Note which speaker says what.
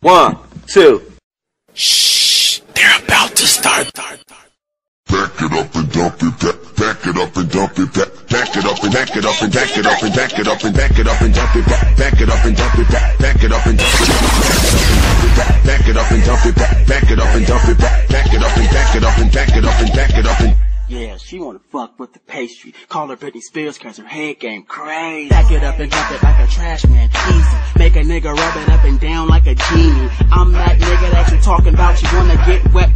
Speaker 1: 1, 2.
Speaker 2: Shh, they're about to start.
Speaker 3: Back it up and dump it, back it up and dump it, back it up and back it up and back it up and back it up and back it up and dump it, back it up and dump it, back it up and dump it, back it up and dump it, back it up and dump it, back it up and back it up and back it up and back it up and.
Speaker 4: Yeah, she wanna fuck with the pastry. Call her Britney Spears cause her head game crazy. Back it up and dump it like a trash man, easy. Make a nigga rub it up and down like a genie. I'm that nigga that you talking about. You wanna get wet